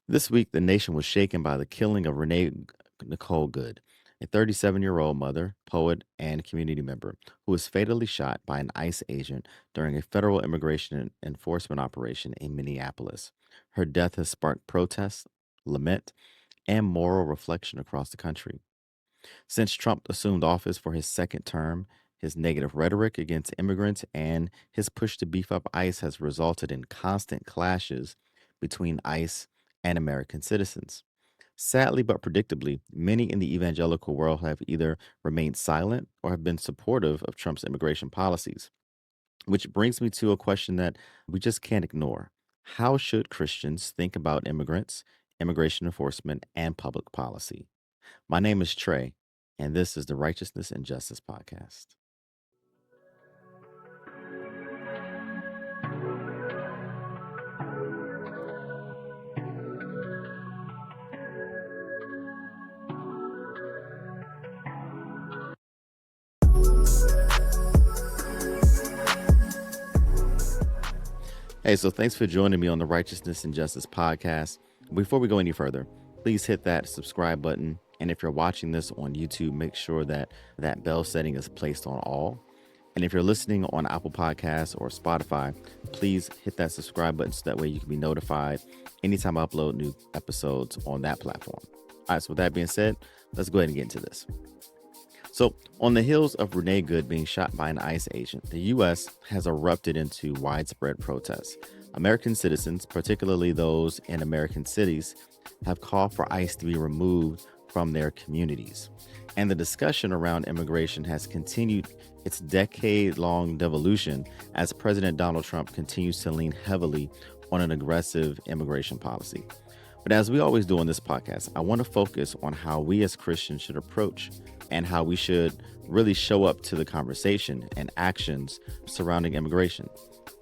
This week, the nation was shaken by the killing of Renee Nicole Good, a 37-year-old mother, poet, and community member who was fatally shot by an ICE agent during a federal immigration enforcement operation in Minneapolis. Her death has sparked protests, lament, and moral reflection across the country. Since Trump assumed office for his second term, his negative rhetoric against immigrants and his push to beef up ICE has resulted in constant clashes between ICE and American citizens. Sadly but predictably, many in the evangelical world have either remained silent or have been supportive of Trump's immigration policies, which brings me to a question that we just can't ignore. How should Christians think about immigrants, immigration enforcement, and public policy? My name is Trey, and this is the Righteousness and Justice Podcast. Hey, so thanks for joining me on the Righteousness and Justice Podcast. Before we go any further, please hit that subscribe button. And if you're watching this on YouTube, make sure that that bell setting is placed on all. And if you're listening on Apple Podcasts or Spotify, please hit that subscribe button so that way you can be notified anytime I upload new episodes on that platform. All right, so with that being said, let's go ahead and get into this. So, on the heels of Renee Good being shot by an ICE agent, the U.S. has erupted into widespread protests. American citizens, particularly those in American cities, have called for ICE to be removed from their communities. And the discussion around immigration has continued its decade-long devolution as President Donald Trump continues to lean heavily on an aggressive immigration policy. But as we always do on this podcast, I want to focus on how we as Christians should approach and how we should really show up to the conversation and actions surrounding immigration.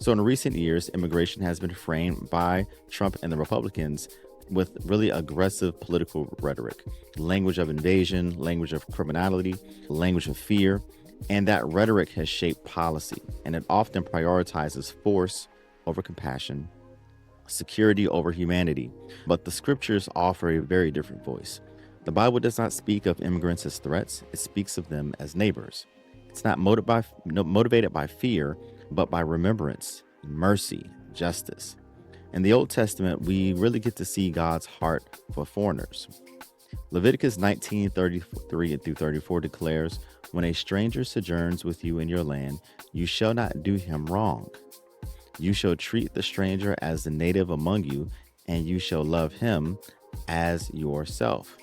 So in recent years, immigration has been framed by Trump and the Republicans with really aggressive political rhetoric, language of invasion, language of criminality, language of fear, and that rhetoric has shaped policy, and it often prioritizes force over compassion, security over humanity. But the scriptures offer a very different voice. The Bible does not speak of immigrants as threats, it speaks of them as neighbors. It's not motivated by fear, but by remembrance, mercy, justice. In the Old Testament, we really get to see God's heart for foreigners. Leviticus 19:33 through 34 declares, "When a stranger sojourns with you in your land, you shall not do him wrong. You shall treat the stranger as the native among you, and you shall love him as yourself."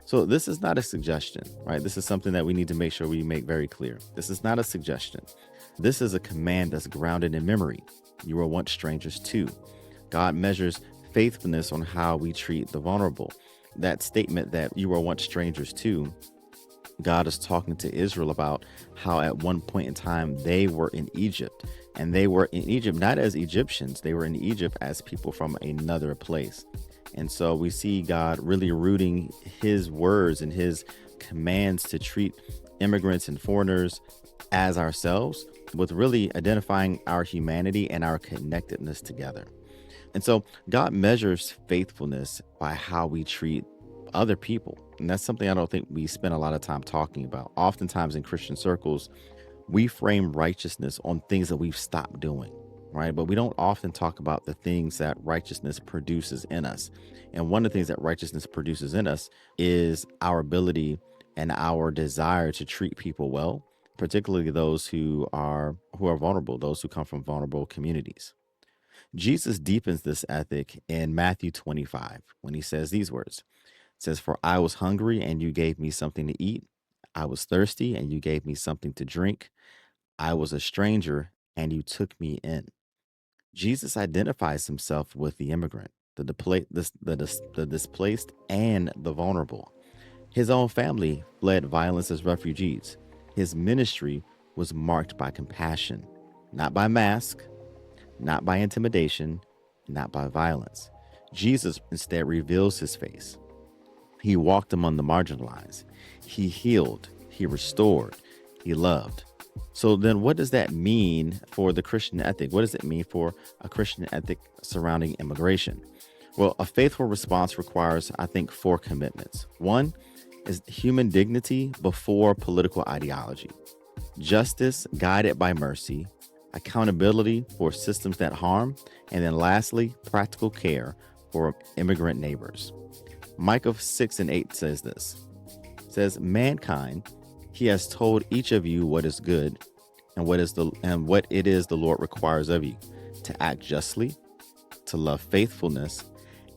So this is not a suggestion, right? This is something that we need to make sure we make very clear. This is not a suggestion. This is a command that's grounded in memory. You were once strangers too. God measures faithfulness on how we treat the vulnerable. That statement that you were once strangers too, God is talking to Israel about how at one point in time they were in Egypt. And they were in Egypt not as Egyptians, they were in Egypt as people from another place. And so we see God really rooting his words and his commands to treat immigrants and foreigners as ourselves, with really identifying our humanity and our connectedness together. And so God measures faithfulness by how we treat other people. And that's something I don't think we spend a lot of time talking about. Oftentimes in Christian circles, we frame righteousness on things that we've stopped doing, right? But we don't often talk about the things that righteousness produces in us. And one of the things that righteousness produces in us is our ability and our desire to treat people well, particularly those who are vulnerable, those who come from vulnerable communities. Jesus deepens this ethic in Matthew 25 when he says these words. It says, "For I was hungry and you gave me something to eat. I was thirsty and you gave me something to drink. I was a stranger and you took me in." Jesus identifies himself with the immigrant, the displaced, and the vulnerable. His own family fled violence as refugees. His ministry was marked by compassion, not by mask, not by intimidation, not by violence. Jesus instead reveals his face. He walked among the marginalized. He healed. He restored. He loved. So then what does that mean for the Christian ethic? What does it mean for a Christian ethic surrounding immigration? Well, a faithful response requires, I think, four commitments. One is human dignity before political ideology, justice guided by mercy, accountability for systems that harm, and then lastly, practical care for immigrant neighbors. Micah 6 and 8 says this. It says, mankind, he has told each of you what is good and what it is the Lord requires of you, to act justly, to love faithfulness,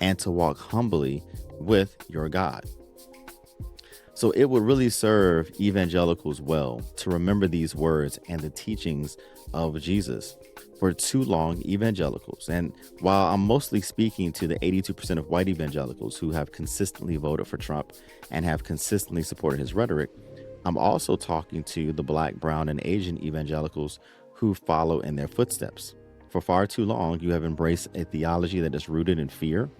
and to walk humbly with your God. So it would really serve evangelicals well to remember these words and the teachings of Jesus. For too long, evangelicals, and while I'm mostly speaking to the 82% of white evangelicals who have consistently voted for Trump and have consistently supported his rhetoric, I'm also talking to the Black, brown, and Asian evangelicals who follow in their footsteps. For far too long, you have embraced a theology that is rooted in fear,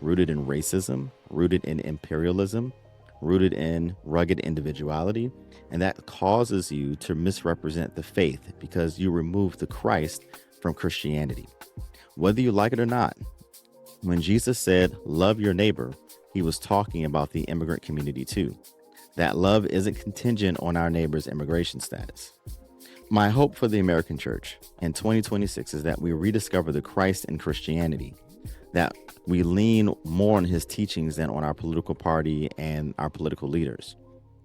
rooted in racism, rooted in imperialism, rooted in rugged individuality, and that causes you to misrepresent the faith because you remove the Christ from Christianity. Whether you like it or not, when Jesus said, love your neighbor, he was talking about the immigrant community too. That love isn't contingent on our neighbor's immigration status. My hope for the American church in 2026 is that we rediscover the Christ in Christianity, that we lean more on his teachings than on our political party and our political leaders,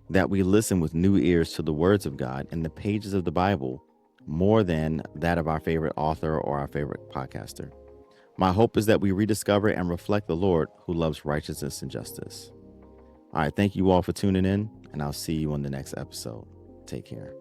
that we listen with new ears to the words of God and the pages of the Bible more than that of our favorite author or our favorite podcaster. My hope is that we rediscover and reflect the Lord who loves righteousness and justice. All right, thank you all for tuning in, and I'll see you on the next episode. Take care.